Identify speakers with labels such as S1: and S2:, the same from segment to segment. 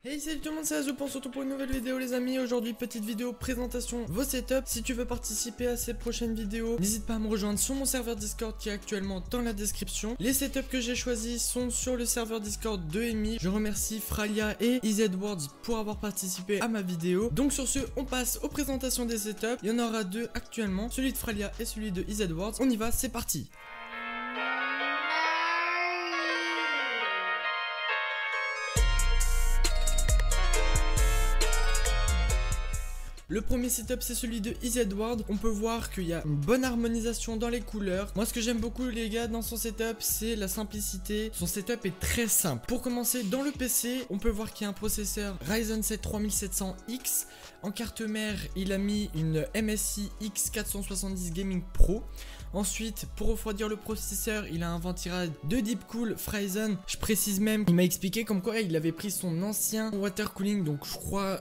S1: Hey, salut tout le monde, c'est Azo pour une nouvelle vidéo les amis. Aujourd'hui petite vidéo présentation vos setups. Si tu veux participer à ces prochaines vidéos, n'hésite pas à me rejoindre sur mon serveur Discord qui est actuellement dans la description. Les setups que j'ai choisis sont sur le serveur Discord de Emi. Je remercie Fralia et EasyEdwards pour avoir participé à ma vidéo. Donc sur ce, on passe aux présentations des setups. Il y en aura deux actuellement, celui de Fralia et celui de EasyEdwards. On y va, c'est parti. Le premier setup c'est celui de EasyEdwards. On peut voir qu'il y a une bonne harmonisation dans les couleurs. Moi ce que j'aime beaucoup les gars dans son setup c'est la simplicité. Son setup est très simple. Pour commencer dans le PC on peut voir qu'il y a un processeur Ryzen 7 3700X. En carte mère il a mis une MSI X470 Gaming Pro. Ensuite, pour refroidir le processeur, il a un ventirad de Deepcool Phryzen. Je précise même, il m'a expliqué comme quoi il avait pris son ancien water cooling. Donc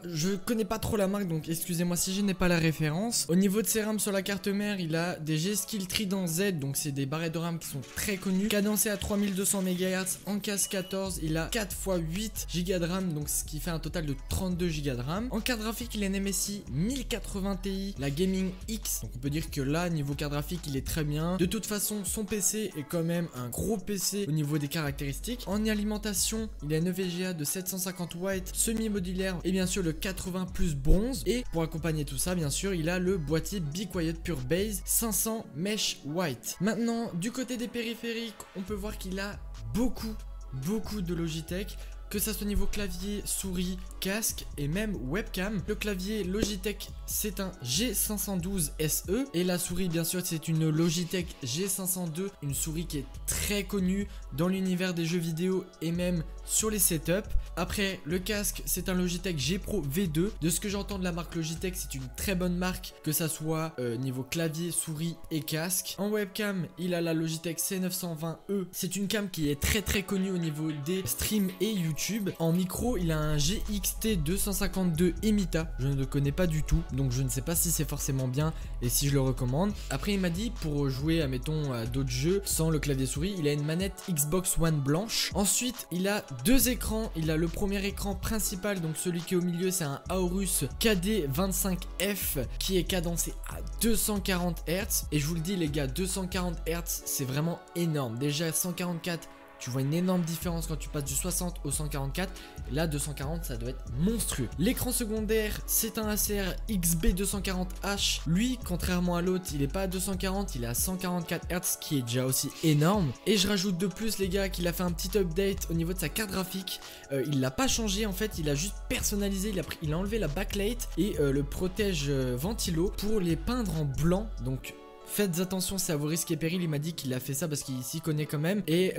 S1: je connais pas trop la marque, donc excusez-moi si je n'ai pas la référence. Au niveau de ses RAM sur la carte mère, il a des G-Skill Trident Z. Donc c'est des barrettes de RAM qui sont très connues. Cadencé à 3200 MHz en case 14. Il a 4 x 8 Go de RAM, donc ce qui fait un total de 32 Go de RAM. En carte graphique, il a une MSI 1080 Ti, la Gaming X. Donc on peut dire que là, niveau carte graphique, il est très bien. De toute façon, son PC est quand même un gros PC au niveau des caractéristiques. En alimentation, il a une VGA de 750 watts semi-modulaire et bien sûr le 80 plus bronze. Et pour accompagner tout ça, bien sûr, il a le boîtier Be Quiet Pure Base 500 Mesh White. Maintenant, du côté des périphériques, on peut voir qu'il a beaucoup de Logitech. Que ça soit niveau clavier, souris, casque et même webcam. Le clavier Logitech c'est un G512 SE et la souris bien sûr c'est une Logitech G502, une souris qui est très connue dans l'univers des jeux vidéo et même sur les setups. Après le casque c'est un Logitech G Pro V2. De ce que j'entends de la marque Logitech, c'est une très bonne marque, que ça soit niveau clavier, souris et casque. En webcam il a la Logitech C920E, c'est une cam qui est très connue au niveau des streams et YouTube. En micro il a un GXT252 Emita, je ne le connais pas du tout donc je ne sais pas si c'est forcément bien et si je le recommande. Après il m'a dit pour jouer admettons à d'autres jeux sans le clavier souris, il a une manette Xbox One blanche. Ensuite il a deux écrans, il a le premier écran principal, donc celui qui est au milieu c'est un Aorus KD25F qui est cadencé à 240 Hz et je vous le dis les gars, 240 Hz c'est vraiment énorme. Déjà 144 tu vois une énorme différence quand tu passes du 60 au 144. Et là 240 ça doit être monstrueux. L'écran secondaire c'est un Acer XB240H. Lui contrairement à l'autre il est pas à 240, il est à 144 Hz qui est déjà aussi énorme. Et je rajoute de plus les gars qu'il a fait un petit update au niveau de sa carte graphique. Il l'a pas changé en fait, il a juste personnalisé, il a enlevé la backlight et le protège ventilo pour les peindre en blanc. Donc faites attention, c'est à vos risques et périls. Il m'a dit qu'il a fait ça parce qu'il s'y connaît quand même et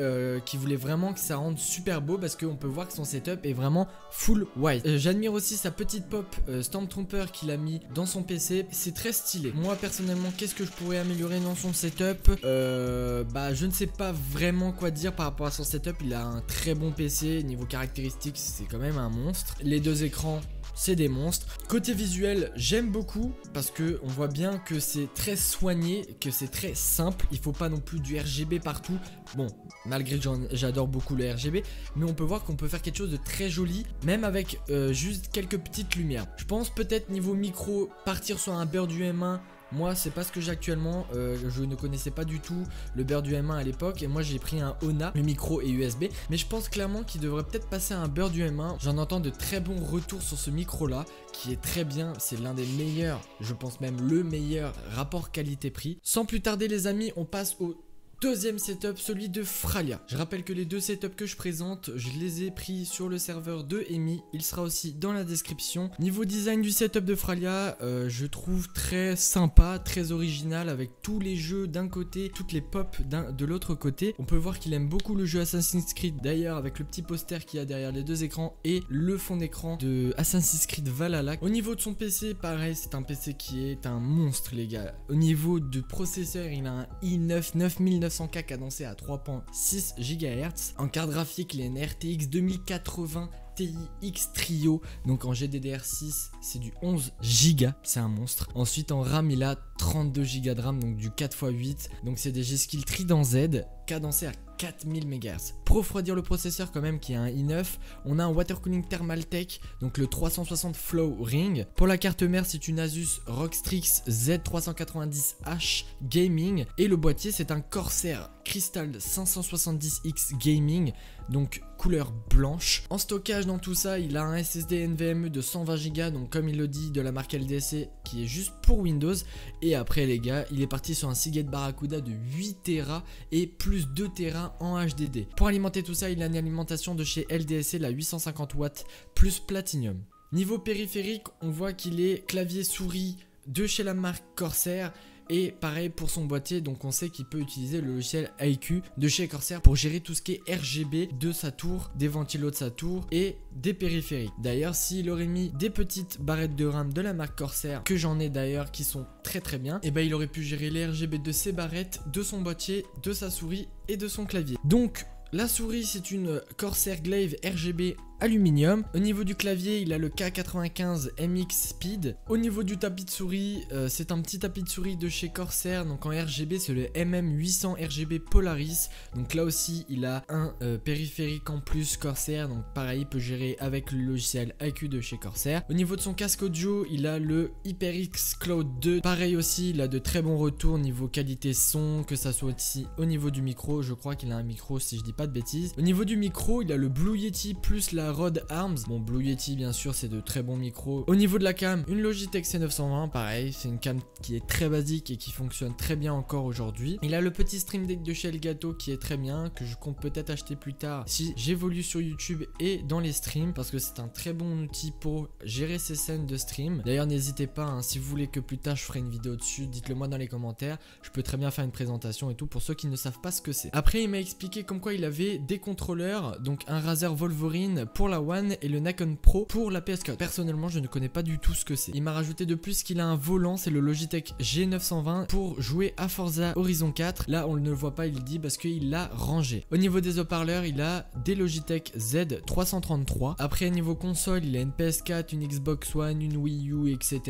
S1: qu'il voulait vraiment que ça rende super beau parce qu'on peut voir que son setup est vraiment full white. J'admire aussi sa petite pop Stormtrooper qu'il a mis dans son PC, c'est très stylé. Moi personnellement, qu'est-ce que je pourrais améliorer dans son setup? Je ne sais pas vraiment quoi dire par rapport à son setup. Il a un très bon PC, niveau caractéristiques c'est quand même un monstre. Les deux écrans c'est des monstres. Côté visuel j'aime beaucoup parce que on voit bien que c'est très soigné, que c'est très simple. Il faut pas non plus du RGB partout. Bon, malgré que j'adore beaucoup le RGB, mais on peut voir qu'on peut faire quelque chose de très joli même avec juste quelques petites lumières. Je pense peut-être niveau micro partir sur un Bear du M1. Moi c'est pas ce que j'ai actuellement, je ne connaissais pas du tout le Bear du M1 à l'époque et moi j'ai pris un Ona, le micro et USB. Mais je pense clairement qu'il devrait peut-être passer à un Bear du M1. J'en entends de très bons retours sur ce micro là qui est très bien, c'est l'un des meilleurs, je pense même le meilleur rapport qualité-prix. Sans plus tarder les amis, on passe au deuxième setup, celui de Fralia. Je rappelle que les deux setups que je présente, je les ai pris sur le serveur de Emi. Il sera aussi dans la description. Niveau design du setup de Fralia, je trouve très sympa, très original avec tous les jeux d'un côté, toutes les pop de l'autre côté. On peut voir qu'il aime beaucoup le jeu Assassin's Creed. D'ailleurs, avec le petit poster qu'il y a derrière les deux écrans et le fond d'écran de Assassin's Creed Valhalla. Au niveau de son PC, pareil, c'est un PC qui est un monstre les gars. Au niveau de processeur, il a un i9 9900K cadencé à 3.6 GHz. En carte graphique, il a une RTX 2080 Ti X Trio, donc en GDDR6 c'est du 11 Go, c'est un monstre. Ensuite en RAM il a 32 Go de RAM, donc du 4x8, donc c'est des G-Skill Trident Z cadencé à 4000 MHz. Pour refroidir le processeur quand même qui est un i9, on a un water cooling Thermaltake, donc le 360 Flow Ring. Pour la carte mère, c'est une Asus ROG Strix Z390H Gaming et le boîtier c'est un Corsair Crystal 570X Gaming, donc couleur blanche. En stockage dans tout ça, il a un SSD NVMe de 120 Go, donc comme il le dit, de la marque LDC qui est juste pour Windows. Et après les gars, il est parti sur un Seagate Barracuda de 8 Tera et plus 2 Tera en HDD. Pour alimenter tout ça, il a une alimentation de chez LDC, la 850 watts plus Platinum. Niveau périphérique, on voit qu'il est clavier souris de chez la marque Corsair. Et pareil pour son boîtier, donc on sait qu'il peut utiliser le logiciel iQ de chez Corsair pour gérer tout ce qui est RGB de sa tour, des ventilos de sa tour et des périphériques. D'ailleurs, s'il aurait mis des petites barrettes de RAM de la marque Corsair, que j'en ai d'ailleurs qui sont très bien, et ben il aurait pu gérer les RGB de ses barrettes, de son boîtier, de sa souris et de son clavier. Donc la souris c'est une Corsair Glaive RGB aluminium. Au niveau du clavier, il a le K95 MX Speed. Au niveau du tapis de souris, c'est un petit tapis de souris de chez Corsair. Donc en RGB, c'est le MM800 RGB Polaris. Donc là aussi, il a un périphérique en plus Corsair. Donc pareil, il peut gérer avec le logiciel iQ de chez Corsair. Au niveau de son casque audio, il a le HyperX Cloud 2. Pareil aussi, il a de très bons retours niveau qualité son, que ça soit ici au niveau du micro. Je crois qu'il a un micro si je dis pas de bêtises. Au niveau du micro, il a le Blue Yeti plus la Rode Arms. Bon, Blue Yeti bien sûr, c'est de très bons micros. Au niveau de la cam, une Logitech C920, pareil, c'est une cam qui est très basique et qui fonctionne très bien encore aujourd'hui. Il a le petit Stream Deck de chez Elgato qui est très bien, que je compte peut-être acheter plus tard si j'évolue sur YouTube et dans les streams, parce que c'est un très bon outil pour gérer ses scènes de stream. D'ailleurs, n'hésitez pas, hein, si vous voulez que plus tard je ferai une vidéo dessus, dites-le moi dans les commentaires. Je peux très bien faire une présentation et tout pour ceux qui ne savent pas ce que c'est. Après, il m'a expliqué comme quoi il avait des contrôleurs, donc un Razer Wolverine pour la One et le Nacon Pro pour la PS4. Personnellement, je ne connais pas du tout ce que c'est. Il m'a rajouté de plus qu'il a un volant, c'est le Logitech G920 pour jouer à Forza Horizon 4. Là, on ne le voit pas, il dit parce qu'il l'a rangé. Au niveau des haut-parleurs, il a des Logitech Z333. Après, niveau console, il a une PS4, une Xbox One, une Wii U, etc.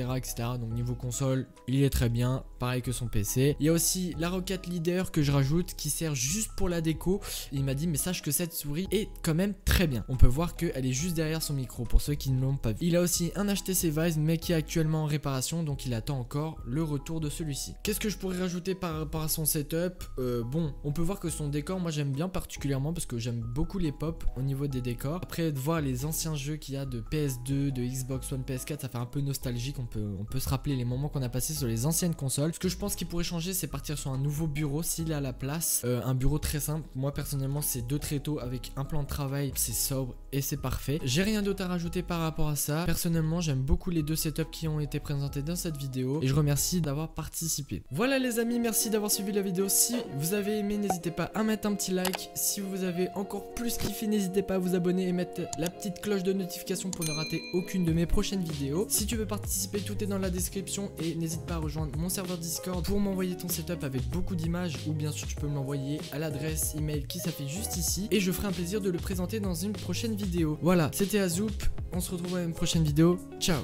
S1: Donc niveau console, il est très bien, pareil que son PC. Il y a aussi la Rocket Leader que je rajoute qui sert juste pour la déco. Il m'a dit mais sache que cette souris est quand même très bien. On peut voir qu'elle est juste derrière son micro pour ceux qui ne l'ont pas vu. Il a aussi un HTC Vive mais qui est actuellement en réparation, donc il attend encore le retour de celui-ci. Qu'est-ce que je pourrais rajouter par rapport à son setup? Bon, on peut voir que son décor, moi j'aime bien particulièrement parce que j'aime beaucoup les pop au niveau des décors. Après, de voir les anciens jeux qu'il y a de PS2, de Xbox One, PS4, ça fait un peu nostalgique. On peut se rappeler les moments qu'on a passés sur les anciennes consoles. Ce que je pense qu'il pourrait changer, c'est partir sur un nouveau bureau s'il a la place. Un bureau très simple. Moi personnellement, c'est 2 tréteaux avec un plan de travail, c'est sobre et c'est parfait. J'ai rien d'autre à rajouter par rapport à ça. Personnellement, j'aime beaucoup les 2 setups qui ont été présentés dans cette vidéo et je remercie d'avoir participé. Voilà les amis, merci d'avoir suivi la vidéo. Si vous avez aimé, n'hésitez pas à mettre un petit like. Si vous avez encore plus kiffé, n'hésitez pas à vous abonner et mettre la petite cloche de notification pour ne rater aucune de mes prochaines vidéos. Si tu veux participer, tout est dans la description et n'hésite pas à rejoindre mon serveur Discord pour m'envoyer ton setup avec beaucoup d'images ou bien sûr tu peux me l'envoyer à l'adresse email qui s'affiche juste ici et je ferai un plaisir de le présenter dans une prochaine vidéo. Voilà, c'était Azoup, on se retrouve à une prochaine vidéo, ciao.